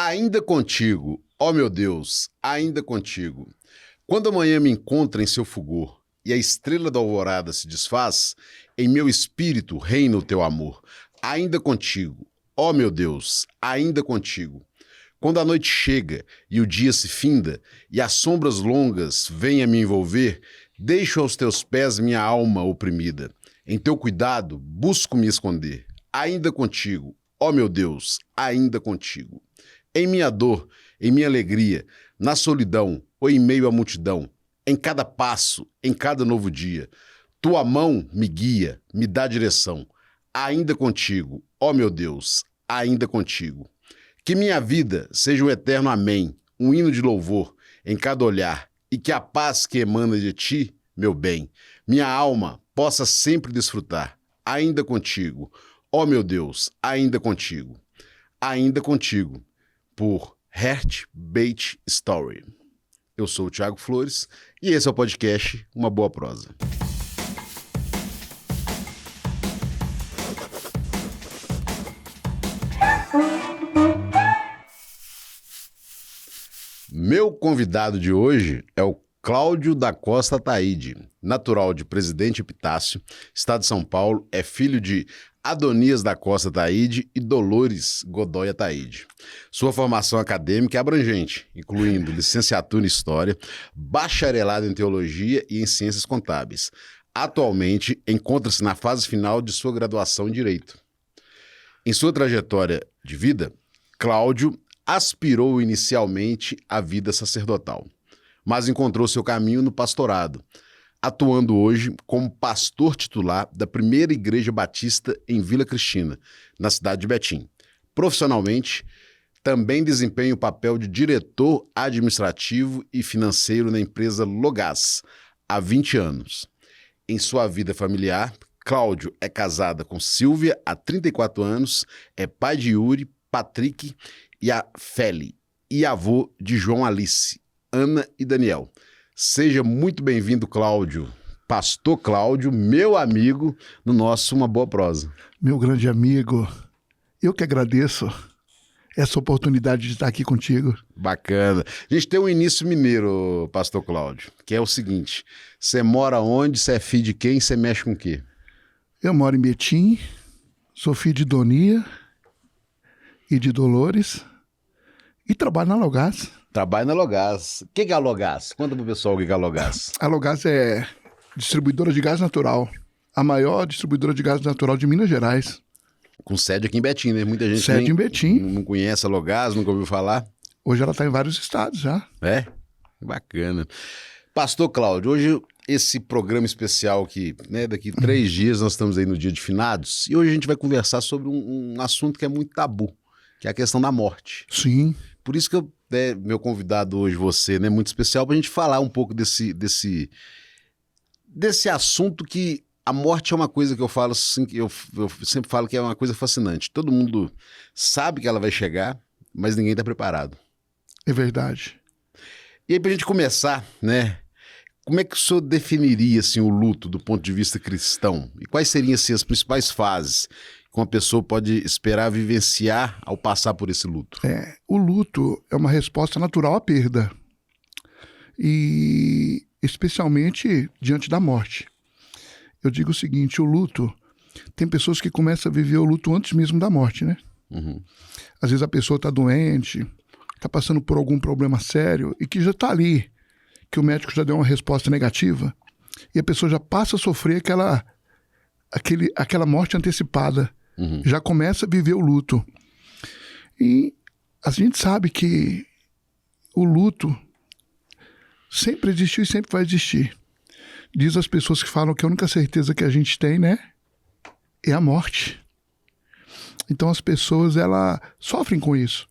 Ainda contigo, ó meu Deus, ainda contigo. Quando a manhã me encontra em seu fulgor e a estrela da alvorada se desfaz, em meu espírito reina o teu amor. Ainda contigo, ó meu Deus, ainda contigo. Quando a noite chega e o dia se finda e as sombras longas vêm a me envolver, deixo aos teus pés minha alma oprimida. Em teu cuidado busco me esconder. Ainda contigo, ó meu Deus, ainda contigo. Em minha dor, em minha alegria, na solidão ou em meio à multidão, em cada passo, em cada novo dia, tua mão me guia, me dá direção. Ainda contigo, ó meu Deus, ainda contigo. Que minha vida seja um eterno amém, um hino de louvor em cada olhar, e que a paz que emana de ti, meu bem, minha alma possa sempre desfrutar. Ainda contigo, ó meu Deus, ainda contigo. Ainda contigo, por Heart Beat Story. Eu sou o Thiago Flores e esse é o podcast Uma Boa Prosa. Meu convidado de hoje é o Cláudio da Costa Ataide, natural de Presidente Epitácio, estado de São Paulo, é filho de Adonias da Costa Ataide e Dolores Godoy Ataide. Sua formação acadêmica é abrangente, incluindo licenciatura em História, bacharelado em Teologia e em Ciências Contábeis. Atualmente, encontra-se na fase final de sua graduação em Direito. Em sua trajetória de vida, Cláudio aspirou inicialmente à vida sacerdotal, mas encontrou seu caminho no pastorado, atuando hoje como pastor titular da primeira Igreja Batista em Vila Cristina, na cidade de Betim. Profissionalmente, também desempenha o papel de diretor administrativo e financeiro na empresa Logás, há 20 anos. Em sua vida familiar, Cláudio é casada com Silvia há 34 anos, é pai de Yuri, Patrick e a Feli, e avô de João Alice, Ana e Daniel. Seja muito bem-vindo, Cláudio, pastor Cláudio, meu amigo, no nosso Uma Boa Prosa. Meu grande amigo, eu que agradeço essa oportunidade de estar aqui contigo. Bacana. A gente tem um início mineiro, pastor Cláudio, que é o seguinte: você mora onde, você é filho de quem, você mexe com o quê? Eu moro em Betim, sou filho de Donia e de Dolores e trabalho na Logás. Trabalho na Logás. O que é a Logás? Conta pro pessoal o que é a Logás. A Logás é distribuidora de gás natural, a maior distribuidora de gás natural de Minas Gerais. Com sede aqui em Betim, né? Muita gente Sede em Betim. não conhece a Logás, nunca ouviu falar. Hoje ela está em vários estados já. É? Bacana. Pastor Cláudio, hoje esse programa especial aqui, né? Daqui 3 dias nós estamos aí no dia de finados e hoje a gente vai conversar sobre um assunto que é muito tabu, que é a questão da morte. Sim. Por isso que eu, meu convidado hoje, você, né, muito especial, para a gente falar um pouco desse assunto que a morte é uma coisa que eu falo assim, que eu sempre falo que é uma coisa fascinante. Todo mundo sabe que ela vai chegar, mas ninguém está preparado. É verdade. E aí, para a gente começar, né, como é que o senhor definiria assim, o luto do ponto de vista cristão? E quais seriam assim, as principais fases que uma pessoa pode esperar vivenciar ao passar por esse luto? O luto é uma resposta natural à perda. E especialmente diante da morte. Eu digo o seguinte, o luto, tem pessoas que começam a viver o luto antes mesmo da morte, né? Uhum. Às vezes a pessoa está doente, está passando por algum problema sério e que já está ali, que o médico já deu uma resposta negativa e a pessoa já passa a sofrer aquela morte antecipada. Uhum. Já começa a viver o luto. E a gente sabe que o luto sempre existiu e sempre vai existir. Diz as pessoas que falam que a única certeza que a gente tem, né, é a morte. Então as pessoas, elas sofrem com isso.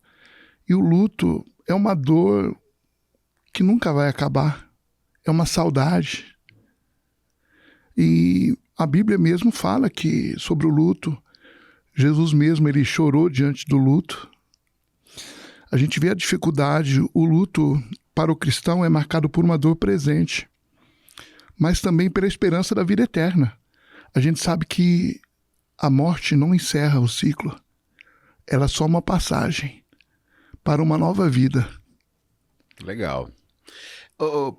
E o luto é uma dor que nunca vai acabar. É uma saudade. E a Bíblia mesmo fala que sobre o luto, Jesus mesmo, ele chorou diante do luto. A gente vê a dificuldade, o luto para o cristão é marcado por uma dor presente, mas também pela esperança da vida eterna. A gente sabe que a morte não encerra o ciclo, ela é só uma passagem para uma nova vida. Legal. Ô,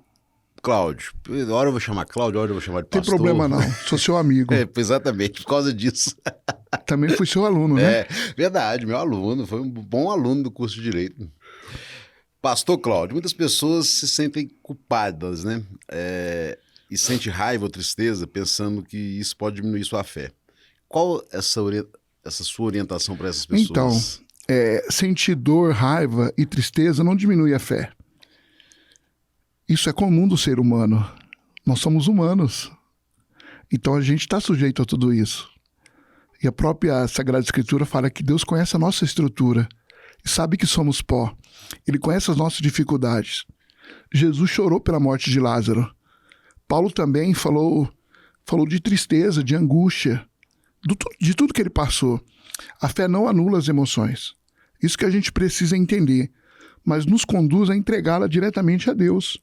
Cláudio, hora eu vou chamar Cláudio, hora eu vou chamar de pastor. Tem problema não, sou seu amigo. Exatamente, por causa disso. Também fui seu aluno, né? É, verdade, meu aluno, foi um bom aluno do curso de Direito. Pastor Cláudio, muitas pessoas se sentem culpadas, né? E sentem raiva ou tristeza pensando que isso pode diminuir sua fé. Qual essa sua orientação para essas pessoas? Então, sentir dor, raiva e tristeza não diminui a fé. Isso é comum do ser humano. Nós somos humanos. Então a gente está sujeito a tudo isso. E a própria Sagrada Escritura fala que Deus conhece a nossa estrutura e sabe que somos pó. Ele conhece as nossas dificuldades. Jesus chorou pela morte de Lázaro. Paulo também falou de tristeza, de angústia, de tudo que ele passou. A fé não anula as emoções. Isso que a gente precisa entender, mas nos conduz a entregá-la diretamente a Deus.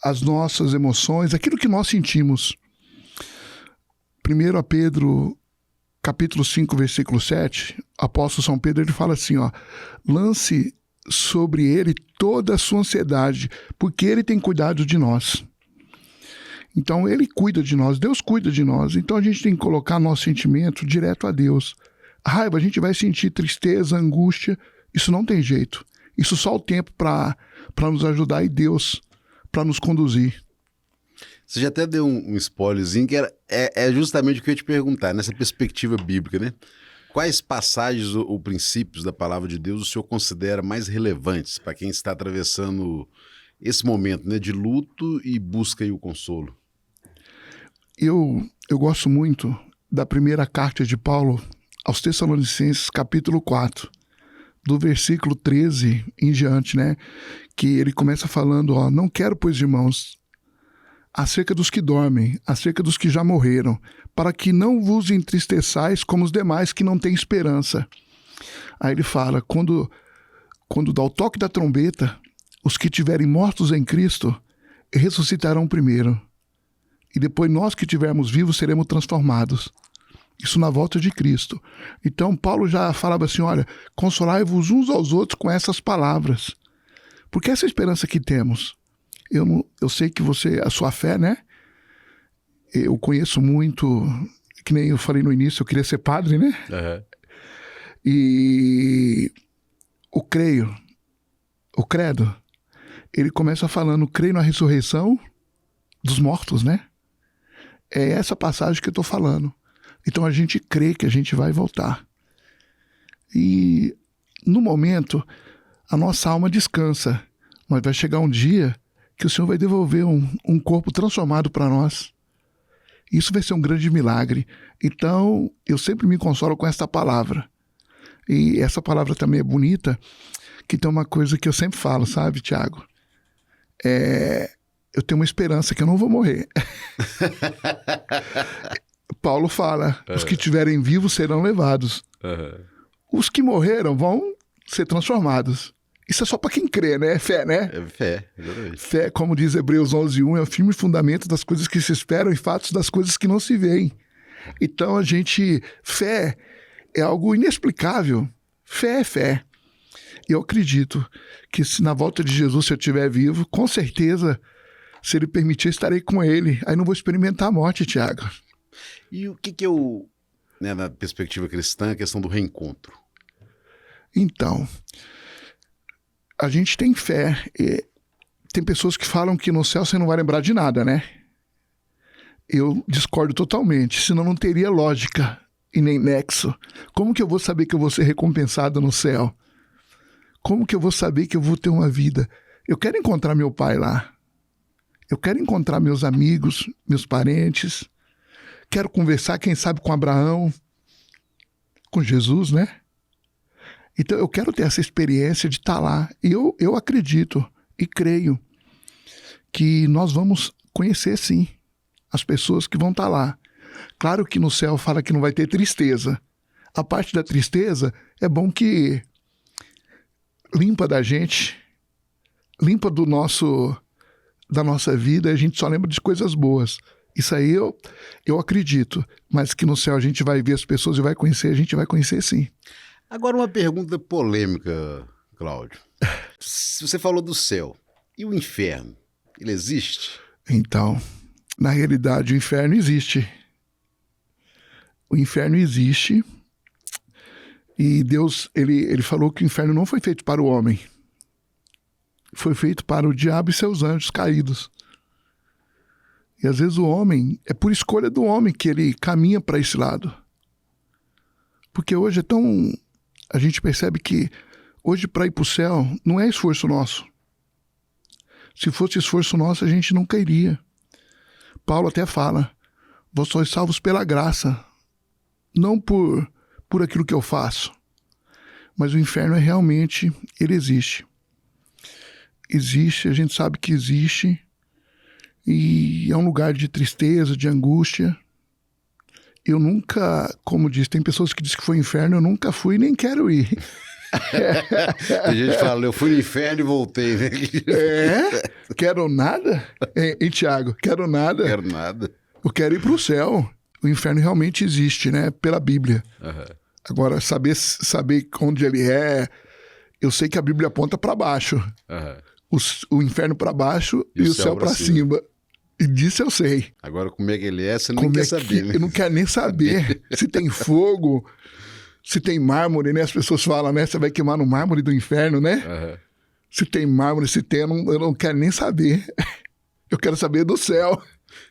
As nossas emoções, aquilo que nós sentimos. 1 Pedro, capítulo 5, versículo 7, o apóstolo São Pedro, ele fala assim, lance sobre ele toda a sua ansiedade, porque ele tem cuidado de nós. Então ele cuida de nós, Deus cuida de nós, então a gente tem que colocar nosso sentimento direto a Deus. A raiva, a gente vai sentir tristeza, angústia, isso não tem jeito. Isso só o tempo para nos ajudar e Deus para nos conduzir. Você já até deu um spoilerzinho que é justamente o que eu ia te perguntar, nessa perspectiva bíblica, né? Quais passagens ou princípios da palavra de Deus o senhor considera mais relevantes para quem está atravessando esse momento, né, de luto e busca aí o consolo? Eu gosto muito da primeira carta de Paulo aos Tessalonicenses, capítulo 4, do versículo 13 em diante, né? Que ele começa falando, não quero, pois, irmãos, acerca dos que dormem, acerca dos que já morreram, para que não vos entristeçais como os demais que não têm esperança. Aí ele fala, quando dá o toque da trombeta, os que tiverem mortos em Cristo ressuscitarão primeiro. E depois nós que estivermos vivos seremos transformados. Isso na volta de Cristo. Então Paulo já falava assim, olha, consolai-vos uns aos outros com essas palavras. Porque essa esperança que temos, eu sei que a sua fé, né? Eu conheço muito, que nem eu falei no início, eu queria ser padre, né? Uhum. E o credo, ele começa falando, creio na ressurreição dos mortos, né? É essa passagem que eu estou falando. Então a gente crê que a gente vai voltar. E no momento, a nossa alma descansa, mas vai chegar um dia que o Senhor vai devolver um corpo transformado para nós. Isso vai ser um grande milagre. Então, eu sempre me consolo com essa palavra. E essa palavra também é bonita, que tem uma coisa que eu sempre falo, sabe, Tiago? Eu tenho uma esperança que eu não vou morrer. Paulo fala, os que estiverem vivos serão levados. Os que morreram vão ser transformados. Isso é só para quem crê, né? É fé, né? É fé, exatamente. Fé, como diz Hebreus 11:1, é o firme fundamento das coisas que se esperam e fatos das coisas que não se veem. Então fé é algo inexplicável. Fé é fé. E eu acredito que se na volta de Jesus, se eu estiver vivo, com certeza, se ele permitir, estarei com ele. Aí não vou experimentar a morte, Tiago. E o que né, na perspectiva cristã, a questão do reencontro? Então, a gente tem fé. Tem pessoas que falam que no céu você não vai lembrar de nada, né? Eu discordo totalmente, senão não teria lógica e nem nexo. Como que eu vou saber que eu vou ser recompensado no céu? Como que eu vou saber que eu vou ter uma vida? Eu quero encontrar meu pai lá. Eu quero encontrar meus amigos, meus parentes. Quero conversar, quem sabe, com Abraão, com Jesus, né? Então eu quero ter essa experiência de estar lá. E eu acredito e creio que nós vamos conhecer, sim, as pessoas que vão estar lá. Claro que no céu fala que não vai ter tristeza. A parte da tristeza é bom que limpa da gente, limpa da nossa vida, a gente só lembra de coisas boas. Isso aí eu acredito, mas que no céu a gente vai ver as pessoas e vai conhecer, a gente vai conhecer sim. Agora uma pergunta polêmica, Cláudio. Você falou do céu. E o inferno? Ele existe? Então, na realidade, o inferno existe. O inferno existe. E Deus, ele falou que o inferno não foi feito para o homem. Foi feito para o diabo e seus anjos caídos. E às vezes o homem, é por escolha do homem que ele caminha para esse lado. Porque hoje é tão... A gente percebe que hoje para ir para o céu não é esforço nosso. Se fosse esforço nosso, a gente nunca iria. Paulo até fala, vós sois salvos pela graça, não por aquilo que eu faço. Mas o inferno é realmente, ele existe. Existe, a gente sabe que existe, e é um lugar de tristeza, de angústia. Eu nunca, como diz, tem pessoas que dizem que foi inferno, eu nunca fui e nem quero ir. Tem gente que fala, eu fui no inferno e voltei, né? Quero nada? E Tiago, quero nada? Quero nada. Eu quero ir para o céu. O inferno realmente existe, né? Pela Bíblia. Uhum. Agora, saber onde ele é, eu sei que a Bíblia aponta para baixo. Uhum. O inferno para baixo e o céu para cima. E disso eu sei. Agora, como é que ele é, você não quer saber, né? Eu não quero nem saber se tem fogo, se tem mármore, né? As pessoas falam, né? Você vai queimar no mármore do inferno, né? Uhum. Se tem mármore, se tem, eu não quero nem saber. Eu quero saber do céu.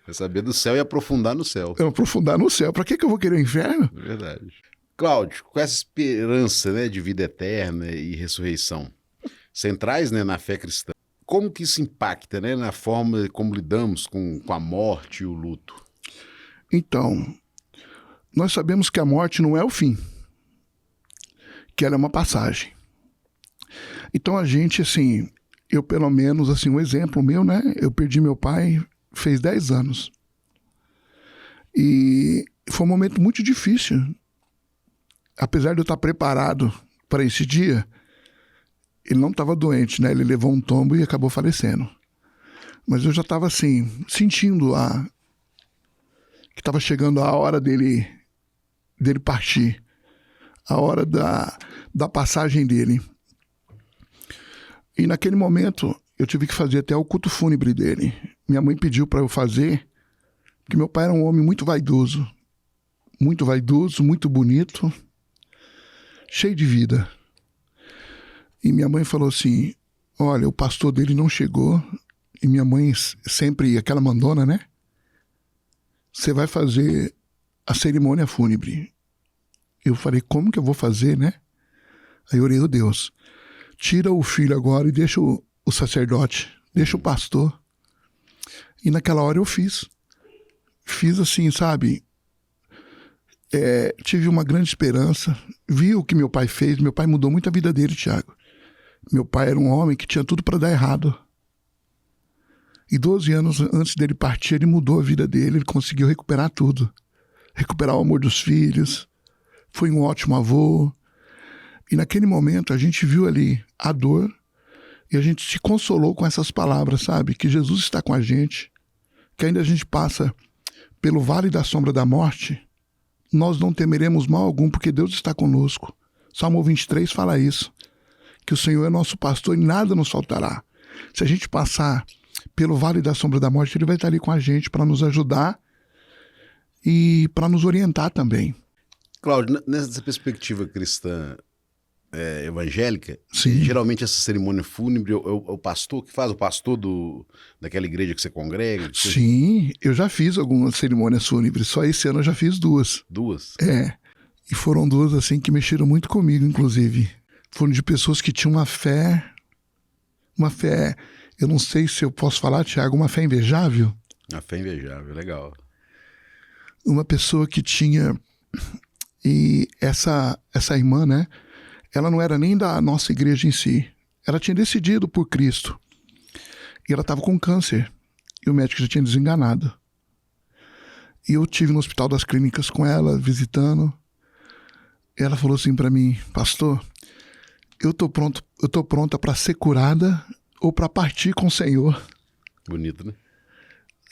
Quer saber do céu e aprofundar no céu. Eu aprofundar no céu. Para que eu vou querer o inferno? Verdade. Cláudio, com essa esperança, né, de vida eterna e ressurreição centrais, né, na fé cristã, como que isso impacta, né, na forma como lidamos com a morte e o luto? Então, nós sabemos que a morte não é o fim, que ela é uma passagem. Então a gente, assim, eu pelo menos, assim, um exemplo meu, né, eu perdi meu pai fez 10 anos. E foi um momento muito difícil. Apesar de eu estar preparado para esse dia, ele não estava doente, né? Ele levou um tombo e acabou falecendo. Mas eu já estava assim, sentindo que estava chegando a hora dele partir. A hora da passagem dele. E naquele momento, eu tive que fazer até o culto fúnebre dele. Minha mãe pediu para eu fazer, porque meu pai era um homem muito vaidoso, muito bonito, cheio de vida. E minha mãe falou assim, olha, o pastor dele não chegou, e minha mãe sempre, aquela mandona, né? Você vai fazer a cerimônia fúnebre. Eu falei, como que eu vou fazer, né? Aí eu orei, oh Deus, tira o filho agora e deixa o sacerdote, deixa o pastor. E naquela hora eu fiz. Fiz assim, sabe? Tive uma grande esperança. Vi o que meu pai fez. Meu pai mudou muito a vida dele, Tiago. Meu pai era um homem que tinha tudo para dar errado. E 12 anos antes dele partir, ele mudou a vida dele. Ele conseguiu recuperar tudo. Recuperar o amor dos filhos. Foi um ótimo avô. E naquele momento a gente viu ali a dor. E a gente se consolou com essas palavras, sabe? Que Jesus está com a gente. Que ainda a gente passa pelo vale da sombra da morte. Nós não temeremos mal algum, porque Deus está conosco. Salmo 23 fala isso. Que o Senhor é nosso pastor e nada nos faltará. Se a gente passar pelo vale da sombra da morte, Ele vai estar ali com a gente para nos ajudar e para nos orientar também. Cláudio, nessa perspectiva cristã evangélica, Sim. Geralmente essa cerimônia fúnebre é o pastor que faz, o pastor daquela igreja que você congrega? Sim, eu já fiz algumas cerimônias fúnebres, só esse ano eu já fiz 2. 2? E foram 2 assim que mexeram muito comigo, inclusive. Foram de pessoas que tinham uma fé, eu não sei se eu posso falar, Tiago, uma fé invejável. Uma fé invejável, legal. Uma pessoa que tinha, e essa irmã, né, ela não era nem da nossa igreja em si, ela tinha decidido por Cristo, e ela estava com câncer, e o médico já tinha desenganado. E eu estive no Hospital das Clínicas com ela, visitando, e ela falou assim para mim, pastor, eu tô pronta para ser curada ou para partir com o Senhor. Bonito, né?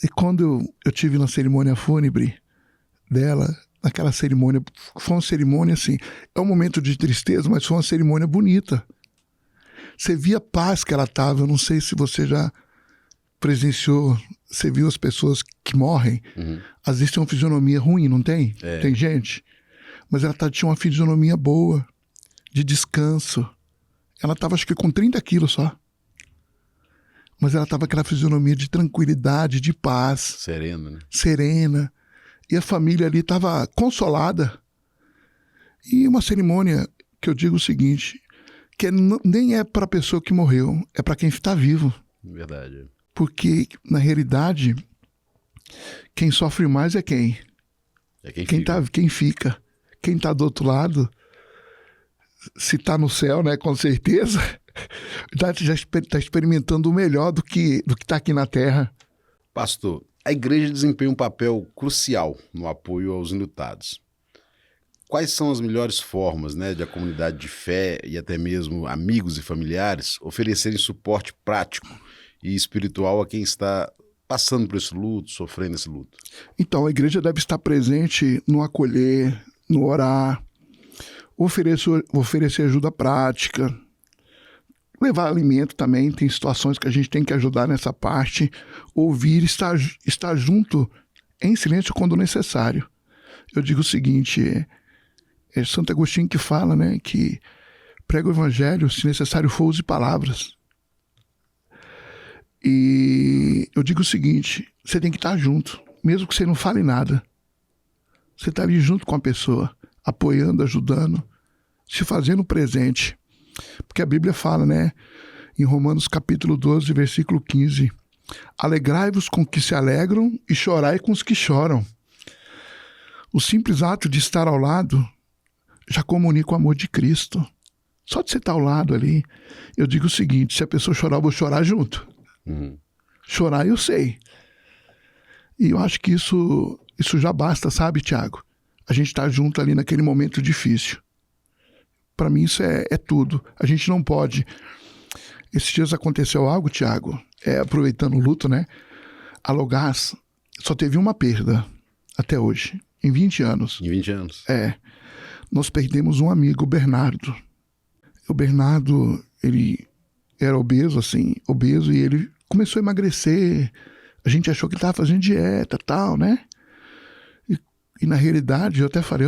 E quando eu tive na cerimônia fúnebre dela, naquela cerimônia, foi uma cerimônia assim, é um momento de tristeza, mas foi uma cerimônia bonita. Você via a paz que ela tava. Eu não sei se você já presenciou, você viu as pessoas que morrem, às vezes tem uma fisionomia ruim, não tem? Tem gente. Mas ela tinha uma fisionomia boa, de descanso. Ela estava, acho que, com 30 quilos só. Mas ela estava com aquela fisionomia de tranquilidade, de paz. Serena, né? Serena. E a família ali estava consolada. E uma cerimônia que eu digo o seguinte, que nem é para a pessoa que morreu, é para quem está vivo. Verdade. Porque, na realidade, quem sofre mais é quem? É quem fica. Quem fica. Quem está do outro lado, se está no céu, né, com certeza, já está experimentando o melhor do que está aqui na Terra. Pastor, a igreja desempenha um papel crucial no apoio aos enlutados. Quais são as melhores formas, né, de a comunidade de fé e até mesmo amigos e familiares oferecerem suporte prático e espiritual a quem está passando por esse luto, sofrendo esse luto? Então, a igreja deve estar presente no acolher, no orar, oferecer ajuda prática, levar alimento também. Tem situações que a gente tem que ajudar nessa parte, ouvir, estar junto em silêncio quando necessário. Eu digo o seguinte, é Santo Agostinho que fala, né, que prega o evangelho, se necessário for, use palavras. E eu digo o seguinte, você tem que estar junto, mesmo que você não fale nada. Você está ali junto com a pessoa, apoiando, ajudando, se fazendo presente. Porque a Bíblia fala, né, em Romanos capítulo 12, versículo 15, alegrai-vos com os que se alegram e chorai com os que choram. O simples ato de estar ao lado já comunica o amor de Cristo. Só de você estar ao lado ali, eu digo o seguinte, se a pessoa chorar, eu vou chorar junto. Chorar eu sei. E eu acho que isso já basta, sabe, Tiago? A gente tá junto ali naquele momento difícil. Para mim isso é tudo. A gente não pode... Esses dias aconteceu algo, Tiago, aproveitando o luto, né? A Logás só teve uma perda até hoje, em 20 anos. Em 20 anos? Nós perdemos um amigo, o Bernardo. O Bernardo, ele era obeso, e ele começou a emagrecer. A gente achou que ele estava fazendo dieta e tal, né? E na realidade, eu até falei,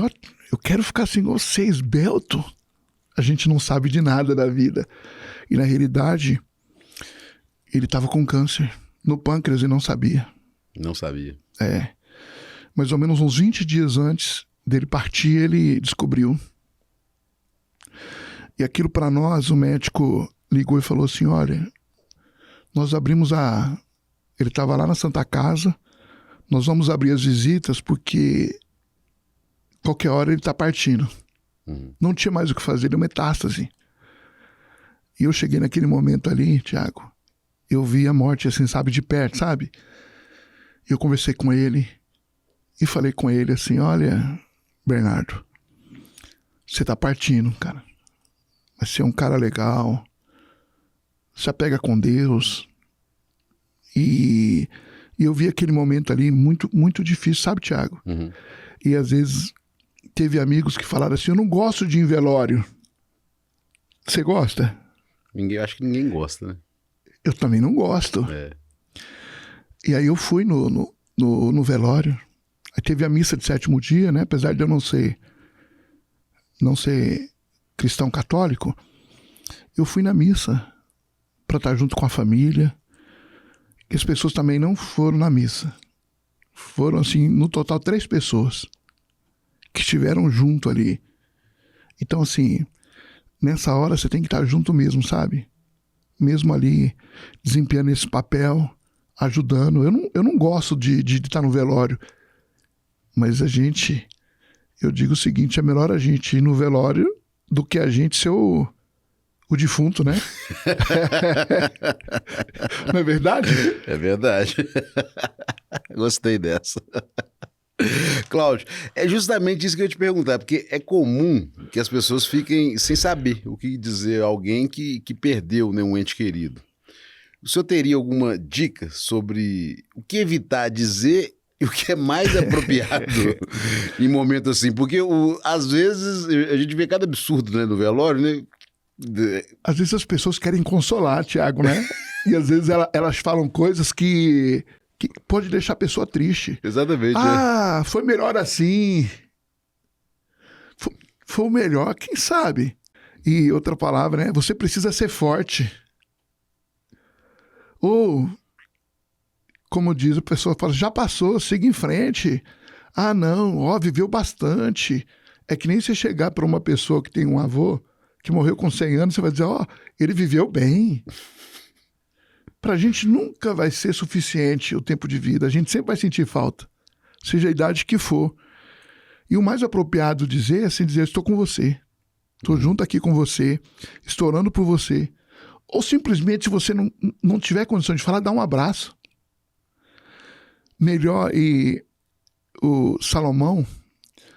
eu quero ficar assim igual você, esbelto. A gente não sabe de nada da vida. E na realidade, ele estava com câncer no pâncreas e não sabia. Não sabia. Mais ou menos uns 20 dias antes dele partir, ele descobriu. E aquilo para nós, o médico ligou e falou assim, olha, nós abrimos ele estava lá na Santa Casa, nós vamos abrir as visitas porque qualquer hora ele está partindo. Não tinha mais o que fazer, deu metástase. E eu cheguei naquele momento ali, Tiago, eu vi a morte assim, sabe, de perto, sabe? Eu conversei com ele e falei com ele assim, olha, Bernardo, você tá partindo, cara. Mas você é um cara legal, se apega com Deus. E eu vi aquele momento ali muito, muito difícil, sabe, Tiago? E às vezes teve amigos que falaram assim, eu não gosto de ir em velório. Você gosta? Acho que ninguém gosta, né? Eu também não gosto. E aí eu fui no velório. Aí teve a missa de 7º dia, né? Apesar de eu não ser cristão católico, eu fui na missa para estar junto com a família. E as pessoas também não foram na missa. Foram, assim, no total 3 pessoas que estiveram junto ali. Então, assim, nessa hora você tem que estar junto mesmo, sabe? Mesmo ali, desempenhando esse papel, ajudando. Eu não gosto de estar no velório. Mas eu digo o seguinte, é melhor a gente ir no velório do que a gente ser o defunto, né? Não é verdade? É verdade. Gostei dessa. Cláudio, é justamente isso que eu ia te perguntar, porque é comum que as pessoas fiquem sem saber o que dizer a alguém que perdeu, né, um ente querido. O senhor teria alguma dica sobre o que evitar dizer e o que é mais apropriado em momento assim? Porque às vezes a gente vê cada absurdo, né, no velório, né? Às vezes as pessoas querem consolar, Tiago, né? E às vezes elas falam coisas que pode deixar a pessoa triste. Exatamente. Foi melhor assim. Foi o melhor, quem sabe? E outra palavra, né? Você precisa ser forte. Ou, como diz a pessoa, fala, já passou, siga em frente. Não, viveu bastante. É que nem você chegar para uma pessoa que tem um avô que morreu com 100 anos, você vai dizer, ele viveu bem. Pra gente nunca vai ser suficiente o tempo de vida. A gente sempre vai sentir falta, seja a idade que for. E o mais apropriado dizer é assim, dizer, estou com você. Estou junto aqui com você, estou orando por você. Ou simplesmente, se você não tiver condição de falar, dá um abraço. Melhor, e o Salomão,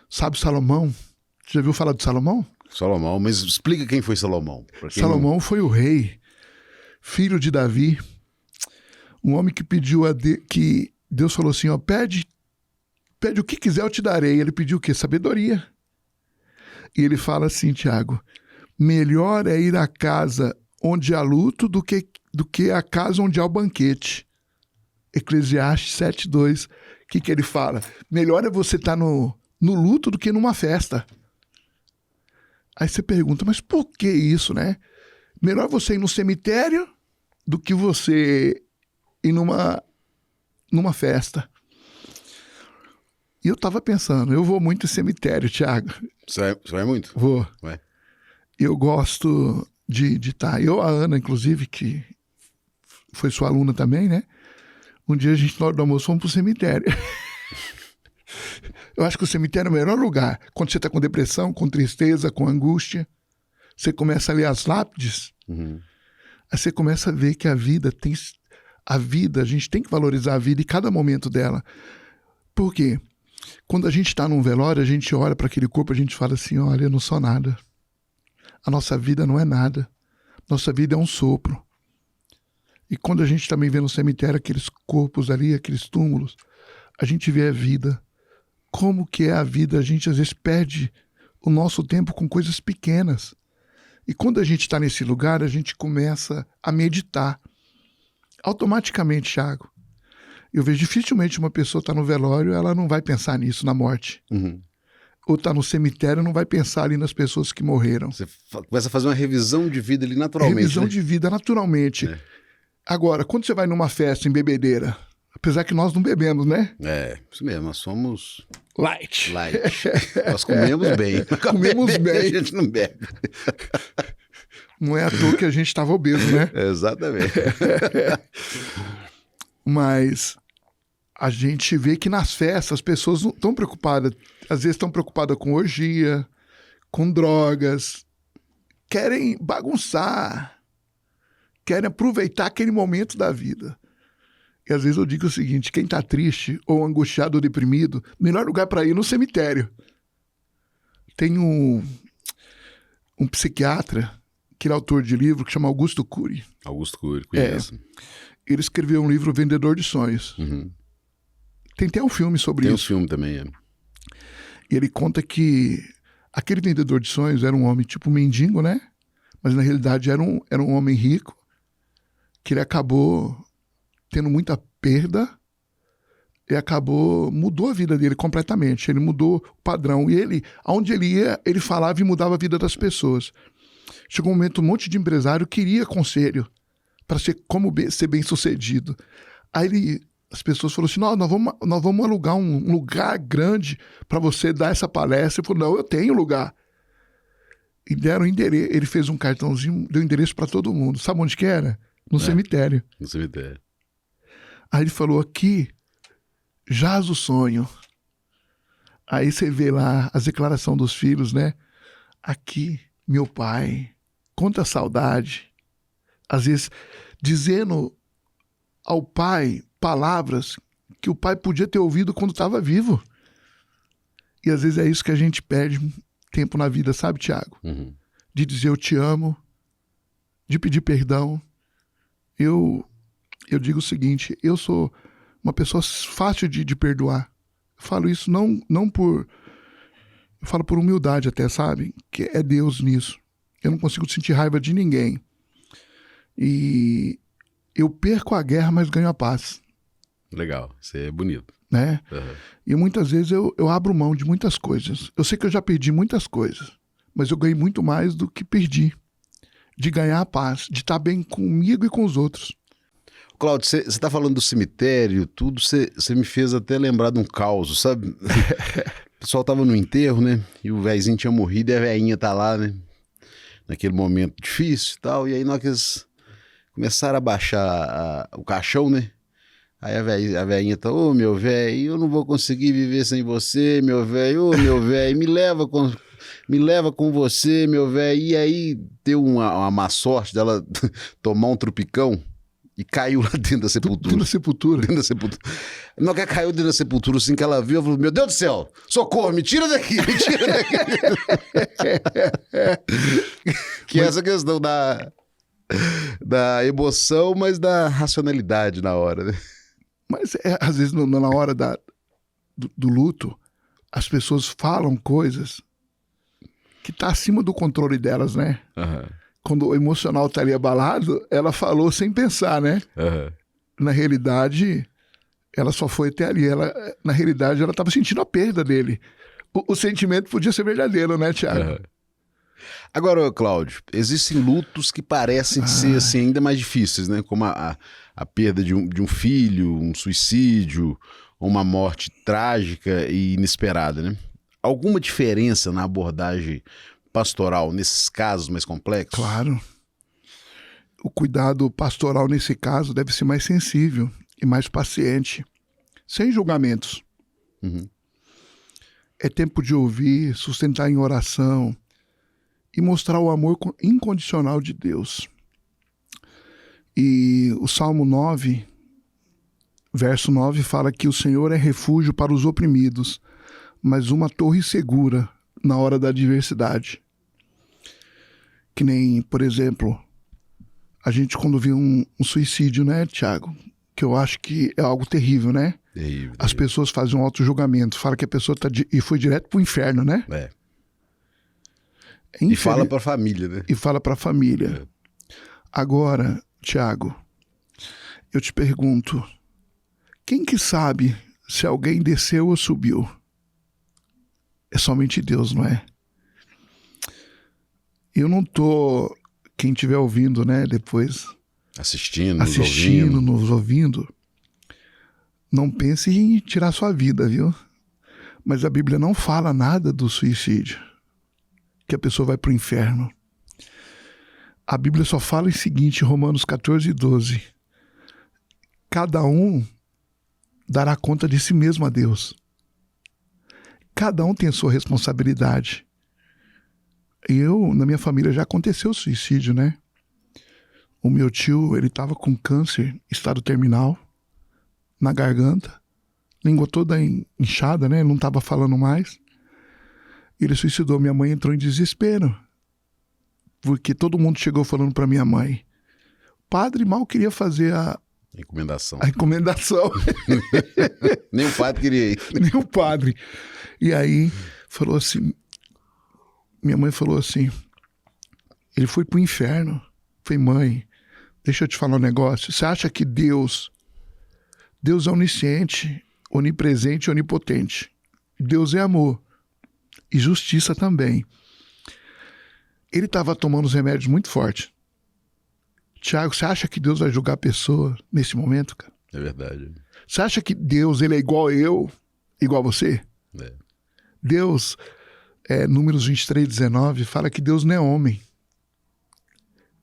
sabe Salomão? Você já viu falar de Salomão? Salomão, mas explica quem foi Salomão. Salomão foi o rei, filho de Davi, um homem que pediu que Deus falou assim, pede o que quiser eu te darei. Ele pediu o quê? Sabedoria. E ele fala assim, Tiago, melhor é ir à casa onde há luto do que a casa onde há o banquete. Eclesiastes 7:2. O que ele fala? Melhor é você estar no luto do que numa festa. Aí você pergunta, mas por que isso, né? Melhor você ir no cemitério do que você ir numa festa. E eu tava pensando, eu vou muito em cemitério, Thiago. Você vai muito? Vou. Vai. Eu gosto de estar. A Ana, inclusive, que foi sua aluna também, né? Um dia a gente, na hora do almoço, fomos pro cemitério. Eu acho que o cemitério é o melhor lugar. Quando você está com depressão, com tristeza, com angústia, você começa a ler as lápides, aí você começa a ver que a vida, a gente tem que valorizar a vida e cada momento dela. Por quê? Quando a gente está num velório, a gente olha para aquele corpo, a gente fala assim, olha, eu não sou nada. A nossa vida não é nada. Nossa vida é um sopro. E quando a gente também vê no cemitério aqueles corpos ali, aqueles túmulos, a gente vê a vida. Como que é a vida? A gente às vezes perde o nosso tempo com coisas pequenas. E quando a gente está nesse lugar, a gente começa a meditar. Automaticamente, Thiago. Eu vejo dificilmente uma pessoa tá no velório, ela não vai pensar nisso, na morte. Ou tá no cemitério, não vai pensar ali nas pessoas que morreram. Você começa a fazer uma revisão de vida ali naturalmente. Revisão, né? de vida naturalmente. É. Agora, quando você vai numa festa em bebedeira, apesar que nós não bebemos, né? Isso mesmo, nós somos light. Nós comemos bem. Comemos bem. A gente não bebe. Não é à toa que a gente estava obeso, né? Exatamente. Mas a gente vê que nas festas as pessoas não estão preocupadas. Às vezes estão preocupadas com orgia, com drogas, querem bagunçar, querem aproveitar aquele momento da vida. E às vezes eu digo o seguinte, quem está triste ou angustiado ou deprimido, melhor lugar para ir é no cemitério. Tem um psiquiatra, que ele é autor de livro, que chama Augusto Cury. Augusto Cury, conheço. Ele escreveu um livro, Vendedor de Sonhos. Tem até um filme sobre Tem isso. Tem um filme também, E ele conta que aquele vendedor de sonhos era um homem tipo mendigo, né? Mas na realidade era um homem rico, que ele acabou tendo muita perda e mudou a vida dele completamente. Ele mudou o padrão. E ele, aonde ele ia, ele falava e mudava a vida das pessoas. Chegou um momento, um monte de empresário queria conselho para ser bem sucedido. Aí as pessoas falaram assim, nós vamos alugar um lugar grande para você dar essa palestra. Ele falou, não, eu tenho lugar. E deram endereço, ele fez um cartãozinho, deu endereço para todo mundo. Sabe onde que era? No cemitério. No cemitério. Aí ele falou, aqui jaz o sonho. Aí você vê lá as declarações dos filhos, né? Aqui, meu pai, quanta saudade. Às vezes, dizendo ao pai palavras que o pai podia ter ouvido quando estava vivo. E às vezes é isso que a gente perde tempo na vida, sabe, Tiago? De dizer eu te amo, de pedir perdão. Eu digo o seguinte, eu sou uma pessoa fácil de perdoar. Eu falo isso não por... Eu falo por humildade até, sabe? Que é Deus nisso. Eu não consigo sentir raiva de ninguém. E eu perco a guerra, mas ganho a paz. Legal, isso é bonito. Né? Uhum. E muitas vezes eu abro mão de muitas coisas. Eu sei que eu já perdi muitas coisas, mas eu ganhei muito mais do que perdi. De ganhar a paz, de estar bem comigo e com os outros. Cláudio, você está falando do cemitério, tudo, você me fez até lembrar de um caos, sabe? O pessoal tava no enterro, né? E o véizinho tinha morrido e a véinha tá lá, né? Naquele momento difícil e tal. E aí, na hora que eles começaram a baixar o caixão, né? Aí a véinha tá, ô meu velho, eu não vou conseguir viver sem você, meu velho, ô meu velho, me leva com você, meu velho. E aí deu uma má sorte dela tomar um trupicão e caiu lá dentro da sepultura. Dentro da sepultura. Dentro da sepultura. Não, que ela caiu dentro da sepultura, assim que ela viu, ela falou, meu Deus do céu, socorro, me tira daqui, me tira daqui. Que é essa questão da emoção, mas da racionalidade na hora, né? Mas às vezes na hora do luto, as pessoas falam coisas que tá acima do controle delas, né? Uhum. Quando o emocional tá ali abalado, ela falou sem pensar, né? Uhum. Na realidade, ela só foi até ali. Na realidade, ela tava sentindo a perda dele. O sentimento podia ser verdadeiro, né, Thiago? Uhum. Agora, Cláudio, existem lutos que parecem ser assim, ainda mais difíceis, né? Como a perda de um filho, um suicídio, uma morte trágica e inesperada, né? Alguma diferença na abordagem pastoral nesses casos mais complexos? Claro. O cuidado pastoral nesse caso deve ser mais sensível e mais paciente, sem julgamentos. Uhum. É tempo de ouvir, sustentar em oração e mostrar o amor incondicional de Deus. E o Salmo 9, verso 9, fala que o Senhor é refúgio para os oprimidos, mas uma torre segura na hora da adversidade. Que nem, por exemplo, a gente quando vê um suicídio, né, Thiago? Que eu acho que é algo terrível, né? Terrível. As pessoas fazem um auto-julgamento, falam que a pessoa e foi direto pro inferno, né? É. E fala pra família, né? E fala pra família. É. Agora, Thiago, eu te pergunto, quem que sabe se alguém desceu ou subiu? É somente Deus, não é? Eu não tô... Quem estiver ouvindo, né, depois... Assistindo, nos ouvindo, não pense em tirar sua vida, viu? Mas a Bíblia não fala nada do suicídio, que a pessoa vai pro inferno. A Bíblia só fala o seguinte, Romanos 14:12. Cada um dará conta de si mesmo a Deus. Cada um tem a sua responsabilidade. Na minha família já aconteceu suicídio, né? O meu tio, ele estava com câncer, estado terminal, na garganta, língua toda inchada, né? Ele não estava falando mais. Ele suicidou. Minha mãe entrou em desespero, porque todo mundo chegou falando para minha mãe. O padre mal queria fazer a recomendação. Nem o padre queria ir. Nem o padre. E aí, falou assim, minha mãe falou assim, ele foi pro inferno. Falei, mãe, deixa eu te falar um negócio. Você acha que Deus é onisciente, onipresente e onipotente. Deus é amor e justiça também. Ele estava tomando os remédios muito forte. Tiago, você acha que Deus vai julgar a pessoa nesse momento, cara? É verdade. Você acha que Deus ele é igual eu, igual a você? É. Deus, Números 23:19, fala que Deus não é homem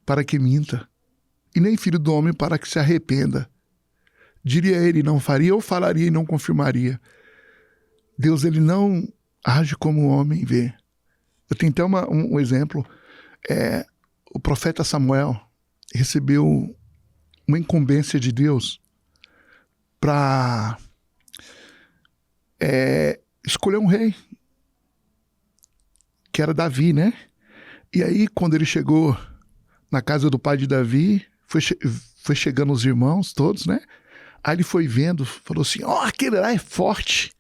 para que minta, e nem filho do homem para que se arrependa. Diria ele, não faria, ou falaria e não confirmaria. Deus, ele não age como o homem vê. Eu tenho até um exemplo. O profeta Samuel recebeu uma incumbência de Deus para escolher um rei, que era Davi, né? E aí, quando ele chegou na casa do pai de Davi, foi chegando os irmãos todos, né? Aí ele foi vendo, falou assim, aquele lá é forte,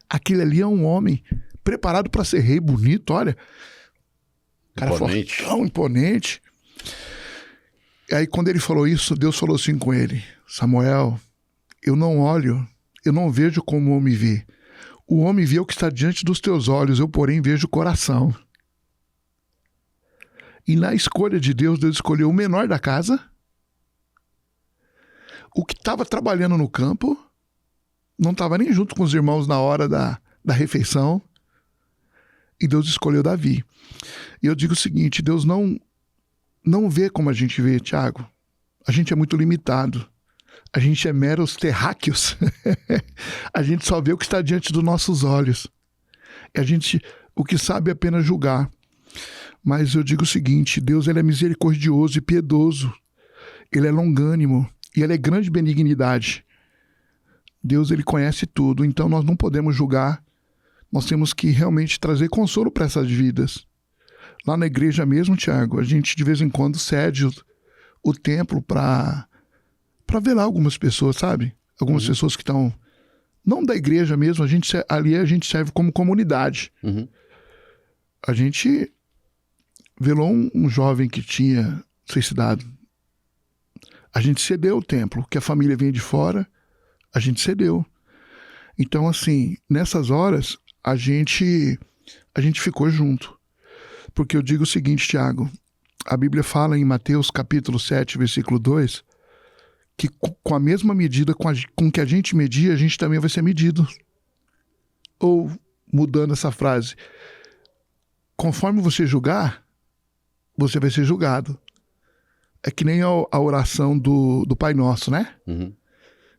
aquele ali é um homem preparado para ser rei, bonito, olha. Cara Imponente. fortão, imponente. E aí, quando ele falou isso, Deus falou assim com ele: Samuel, eu não vejo como o homem vê. O homem vê o que está diante dos teus olhos, eu, porém, vejo o coração. E na escolha de Deus, Deus escolheu o menor da casa, o que estava trabalhando no campo, não estava nem junto com os irmãos na hora da refeição, e Deus escolheu Davi. E eu digo o seguinte: Deus não vê como a gente vê, Tiago. A gente é muito limitado. A gente é meros terráqueos. A gente só vê o que está diante dos nossos olhos. E a gente, o que sabe é apenas julgar. Mas eu digo o seguinte: Deus, ele é misericordioso e piedoso. Ele é longânimo e ele é grande benignidade. Deus, ele conhece tudo. Então nós não podemos julgar. Nós temos que realmente trazer consolo para essas vidas. Lá na igreja mesmo, Tiago, a gente de vez em quando cede o templo para ver lá algumas pessoas, sabe? Algumas pessoas que estão... Não da igreja mesmo, ali a gente serve como comunidade. A gente velou um jovem que tinha suicidado. A gente cedeu o templo, que a família vinha de fora, a gente cedeu. Então, assim, nessas horas, a gente ficou junto. Porque eu digo o seguinte, Tiago, a Bíblia fala em Mateus capítulo 7, versículo 2, que com a mesma medida com que a gente medir, a gente também vai ser medido. Ou, mudando essa frase, conforme você julgar, você vai ser julgado. É que nem a oração do Pai Nosso, né?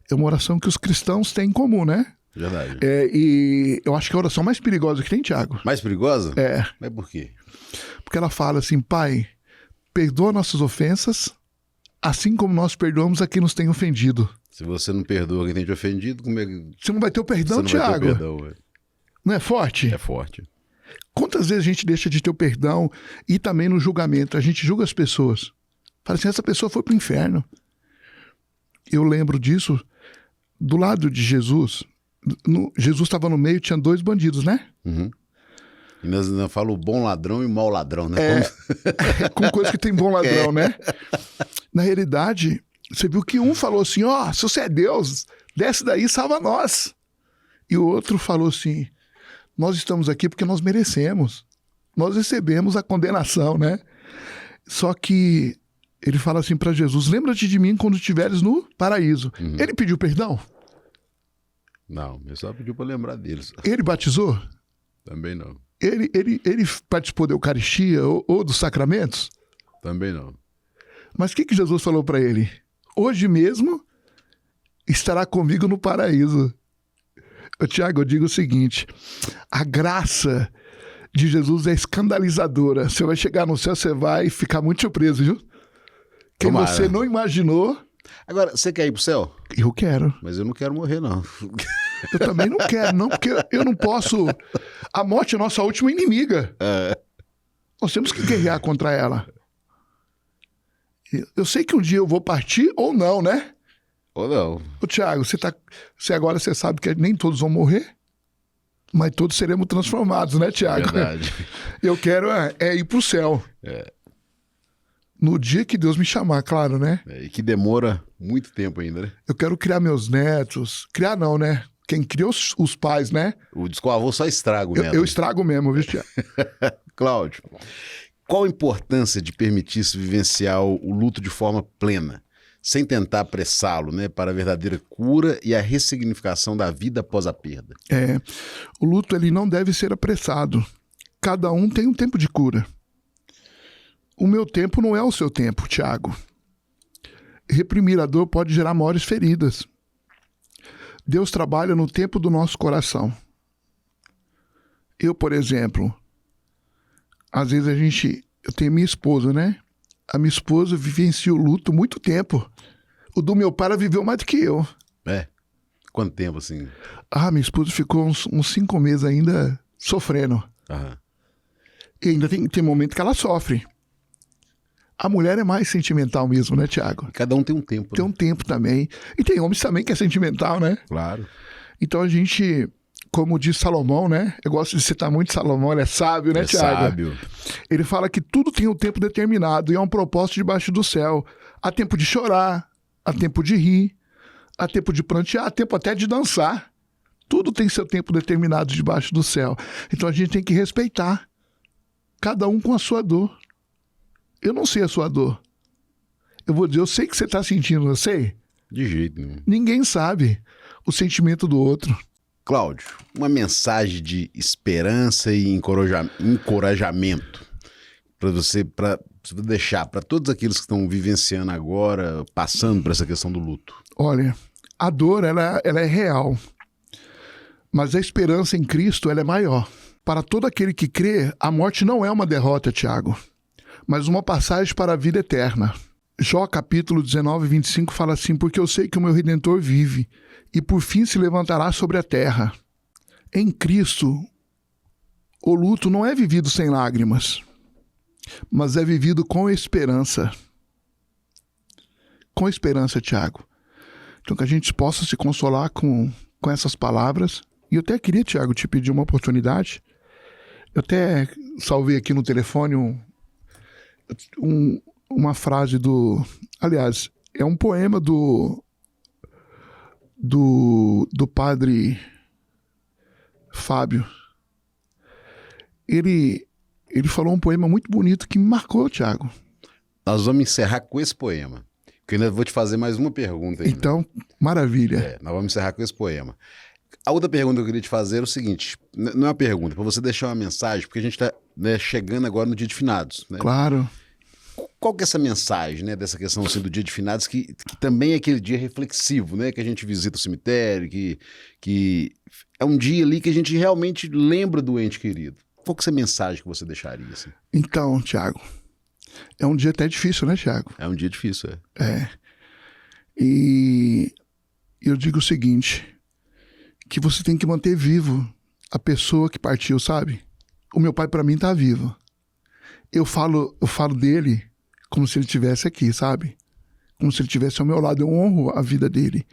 É uma oração que os cristãos têm em comum, né? Verdade. E eu acho que é a oração mais perigosa que tem, Tiago. Mais perigosa? É. Mas por quê? Porque ela fala assim: Pai, perdoa nossas ofensas, assim como nós perdoamos a quem nos tem ofendido. Se você não perdoa quem tem te ofendido, como é que... Você não vai ter o perdão, você não vai ter Tiago? o perdão, ué. Não é forte? É forte. Quantas vezes a gente deixa de ter o perdão e também no julgamento? A gente julga as pessoas. Fala assim: essa pessoa foi pro inferno. Eu lembro disso do lado de Jesus. Jesus estava no meio, tinha 2 bandidos, né? E nós não falamos bom ladrão e mau ladrão, né? Com coisa que tem bom ladrão, né? Na realidade, você viu que um falou assim: ó, se você é Deus, desce daí e salva nós. E o outro falou assim: nós estamos aqui porque nós merecemos. Nós recebemos a condenação, né? Só que ele fala assim para Jesus: lembra-te de mim quando estiveres no paraíso. Ele pediu perdão? Não, eu só pediu para lembrar deles. Ele batizou? Também não. Ele participou da Eucaristia ou dos sacramentos? Também não. Mas o que Jesus falou para ele? Hoje mesmo estará comigo no paraíso. Tiago, eu digo o seguinte: a graça de Jesus é escandalizadora. Você vai chegar no céu, você vai ficar muito surpreso, viu? Quem Tomara. você não imaginou. Agora, você quer ir pro céu? Eu quero. Mas eu não quero morrer, não. Eu também não quero, não, porque eu não posso. A morte é nossa última inimiga. Nós temos que guerrear contra ela. Eu sei que um dia eu vou partir ou não, né? Ou não. Ô, Tiago, agora você sabe que nem todos vão morrer, mas todos seremos transformados, né, Tiago? Verdade. Eu quero ir pro céu. No dia que Deus me chamar, claro, né? E que demora muito tempo ainda, né? Eu quero criar meus netos. Criar não, né? Quem criou os pais, né? O descoavô só estraga o neto. Eu estrago mesmo, viu, Tiago? Cláudio, qual a importância de permitir-se vivenciar o luto de forma plena, sem tentar apressá-lo, né, para a verdadeira cura e a ressignificação da vida após a perda? O luto, ele não deve ser apressado. Cada um tem um tempo de cura. O meu tempo não é o seu tempo, Tiago. Reprimir a dor pode gerar maiores feridas. Deus trabalha no tempo do nosso coração. Eu, por exemplo, às vezes eu tenho minha esposa, né? A minha esposa vivenciou o luto muito tempo. O do meu pai ela viveu mais do que eu. Quanto tempo, assim? Minha esposa ficou uns 5 meses ainda sofrendo. E ainda tem momento que ela sofre. A mulher é mais sentimental mesmo, né, Tiago? Cada um tem um tempo. Tem um tempo também. E tem homens também que é sentimental, né? Claro. Então a gente, como diz Salomão, né? Eu gosto de citar muito Salomão, ele é sábio, né, Tiago? Sábio. Ele fala que tudo tem um tempo determinado e é um propósito debaixo do céu. Há tempo de chorar, há tempo de rir, há tempo de prantear, há tempo até de dançar. Tudo tem seu tempo determinado debaixo do céu. Então a gente tem que respeitar. Cada um com a sua dor. Eu não sei a sua dor. Eu vou dizer, eu sei que você está sentindo, eu sei. De jeito nenhum. Ninguém sabe o sentimento do outro. Cláudio, uma mensagem de esperança e encorajamento para você deixar para todos aqueles que estão vivenciando agora, passando por essa questão do luto. Olha, a dor, ela é real. Mas a esperança em Cristo, ela é maior. Para todo aquele que crê, a morte não é uma derrota, Tiago, mas uma passagem para a vida eterna. Jó capítulo 19, 25 fala assim: porque eu sei que o meu Redentor vive e por fim se levantará sobre a terra. Em Cristo, o luto não é vivido sem lágrimas, mas é vivido com esperança. Com esperança, Tiago. Então que a gente possa se consolar com essas palavras. E eu até queria, Tiago, te pedir uma oportunidade. Eu até salvei aqui no telefone uma frase do... Aliás, é um poema do padre Fábio. Ele falou um poema muito bonito que me marcou, Tiago. Nós vamos encerrar com esse poema, porque eu ainda vou te fazer mais uma pergunta ainda. Então, maravilha. Nós vamos encerrar com esse poema. A outra pergunta que eu queria te fazer é o seguinte, não é uma pergunta, para você deixar uma mensagem, porque a gente está chegando agora no dia de finados. Né? Claro. Qual que é essa mensagem, né, dessa questão assim, do dia de finados, que também é aquele dia reflexivo, né, que a gente visita o cemitério, que é um dia ali que a gente realmente lembra do ente querido. Qual que é essa mensagem que você deixaria? Assim? Então, Tiago, é um dia até difícil, né, Tiago? É um dia difícil, E eu digo o seguinte, que você tem que manter vivo a pessoa que partiu, sabe? O meu pai, para mim, tá vivo. Eu falo dele como se ele estivesse aqui, sabe? Como se ele estivesse ao meu lado. Eu honro a vida dele.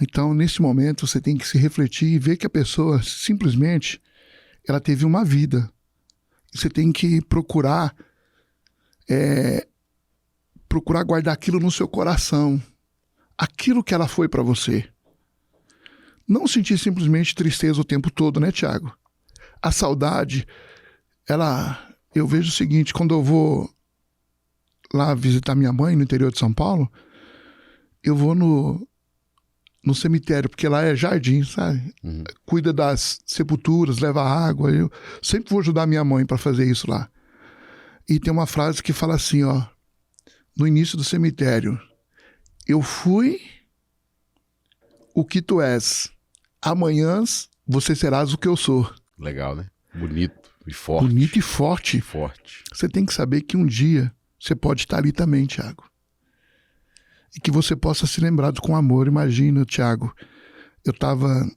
Então, nesse momento, você tem que se refletir e ver que a pessoa, simplesmente, ela teve uma vida. Você tem que procurar guardar aquilo no seu coração. Aquilo que ela foi para você. Não sentir simplesmente tristeza o tempo todo, né, Tiago? A saudade, eu vejo o seguinte, quando eu vou lá visitar minha mãe no interior de São Paulo, eu vou no cemitério, porque lá é jardim, sabe? Uhum. Cuida das sepulturas, leva água. Eu sempre vou ajudar minha mãe para fazer isso lá. E tem uma frase que fala assim, ó, no início do cemitério: eu fui o que tu és, amanhã você serás o que eu sou. Legal, né? Bonito e forte. Bonito e forte. Forte. Você tem que saber que um dia você pode estar ali também, Tiago. E que você possa ser lembrado com amor. Imagina, Tiago, eu estava...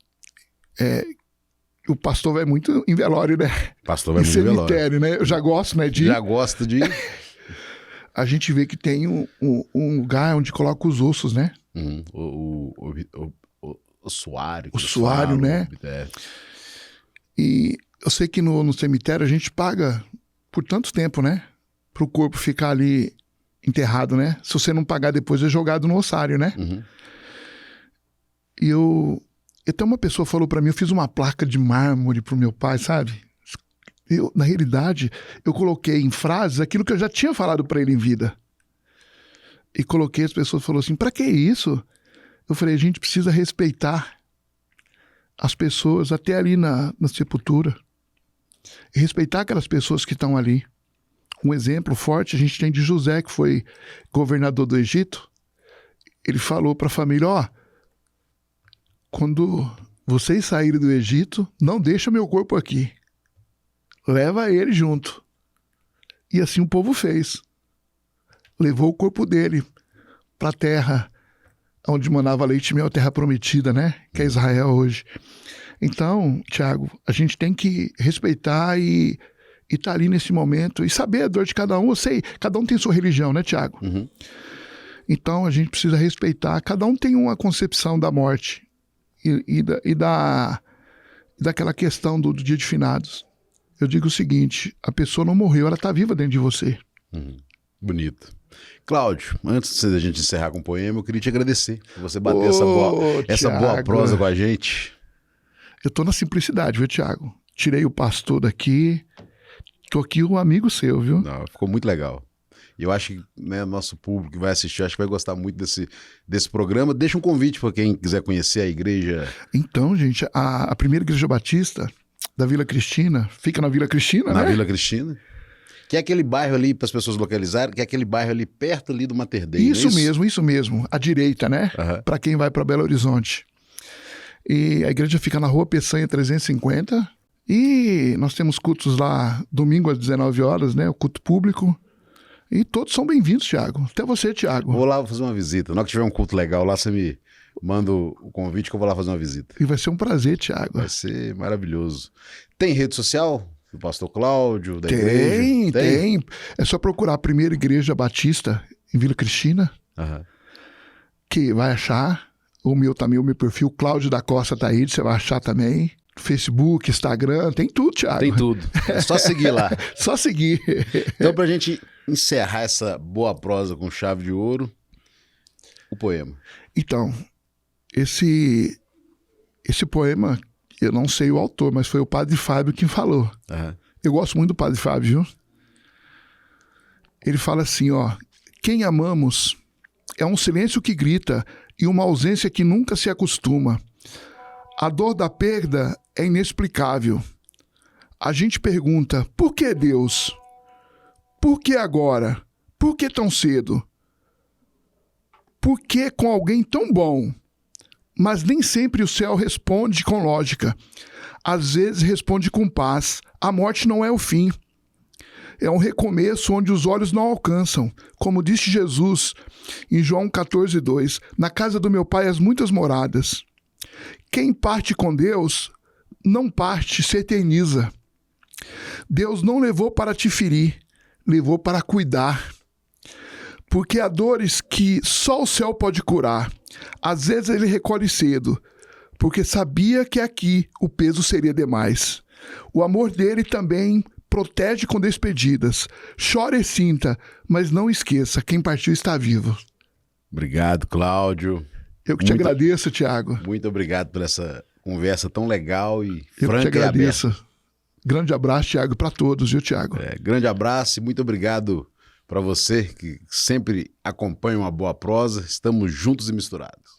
o pastor vai muito em velório, né? Pastor vai muito em velório. Cemitério, né? Eu já gosto, né? Já gosto de... A gente vê que tem um lugar onde coloca os ossos, né? Uhum. O suário. O suário, né? E eu sei que no cemitério a gente paga por tanto tempo, né? Para o corpo ficar ali enterrado, né? Se você não pagar depois, é jogado no ossário, né? Uhum. E até uma pessoa falou para mim, eu fiz uma placa de mármore pro meu pai, sabe? Na realidade, eu coloquei em frases aquilo que eu já tinha falado para ele em vida. E coloquei, as pessoas falaram assim, para que isso? Eu falei, a gente precisa respeitar as pessoas até ali na sepultura. E respeitar aquelas pessoas que estão ali. Um exemplo forte a gente tem de José, que foi governador do Egito. Ele falou para a família, quando vocês saírem do Egito, não deixa meu corpo aqui. Leva ele junto. E assim o povo fez. Levou o corpo dele para a terra onde manava leite e mel, a terra prometida, né? Que é Israel hoje. Então, Tiago, a gente tem que respeitar e estar ali nesse momento e saber a dor de cada um. Eu sei, cada um tem sua religião, né, Tiago? Uhum. Então, a gente precisa respeitar. Cada um tem uma concepção da morte e daquela questão do dia de finados. Eu digo o seguinte, a pessoa não morreu, ela está viva dentro de você. Bonito. Cláudio, antes da gente encerrar com o poema, eu queria te agradecer por você bater essa boa Thiago, prosa com a gente. eu tô na simplicidade, viu, Thiago? Tirei o pastor daqui, tô aqui um amigo seu, viu? Não, ficou muito legal. E eu acho que, né, nosso público que vai assistir, acho que vai gostar muito desse programa. Deixa um convite para quem quiser conhecer a igreja. Então, gente, a primeira igreja batista da Vila Cristina, fica na Vila Cristina, Na né? Vila Cristina. Que é aquele bairro ali, para as pessoas localizarem, que é aquele bairro ali perto ali do Mater Dei, Isso mesmo, à direita, né? Aham. Para quem vai para Belo Horizonte. E a igreja fica na Rua Peçanha 350. E nós temos cultos lá domingo às 19 horas, né? O culto público. E todos são bem-vindos, Thiago. Até você, Thiago. Vou lá fazer uma visita. Na hora que tiver um culto legal lá, você me manda o convite que eu vou lá fazer uma visita. E vai ser um prazer, Thiago. Vai ser maravilhoso. Tem rede social? Do pastor Cláudio, da igreja? Tem. É só procurar a primeira igreja batista em Vila Cristina, Aham. que vai achar. O meu também, o meu perfil, Cláudio da Costa Taíde, você vai achar também. Facebook, Instagram, tem tudo, Thiago. Tem tudo. É só seguir lá. Só seguir. Então, pra gente encerrar essa boa prosa com chave de ouro, o poema. Então, esse poema, eu não sei o autor, mas foi o Padre Fábio quem falou. Aham. Eu gosto muito do Padre Fábio, viu? Ele fala assim, ó: quem amamos é um silêncio que grita e uma ausência que nunca se acostuma. A dor da perda é inexplicável. A gente pergunta, por que Deus? Por que agora? Por que tão cedo? Por que com alguém tão bom? Mas nem sempre o céu responde com lógica. Às vezes responde com paz. A morte não é o fim. É um recomeço onde os olhos não alcançam. Como disse Jesus em João 14:2, na casa do meu pai as muitas moradas. Quem parte com Deus, não parte, se eterniza. Deus não levou para te ferir, levou para cuidar. Porque há dores que só o céu pode curar. Às vezes ele recolhe cedo, porque sabia que aqui o peso seria demais. O amor dele também protege com despedidas. Chore e sinta, mas não esqueça, quem partiu está vivo. Obrigado, Cláudio. Eu que te agradeço, Thiago. Muito obrigado por essa conversa tão legal e Eu franca que te e aberta. agradeço. Grande abraço, Thiago, para todos, viu, Thiago? Grande abraço e muito obrigado para você que sempre acompanha uma boa prosa. Estamos juntos e misturados.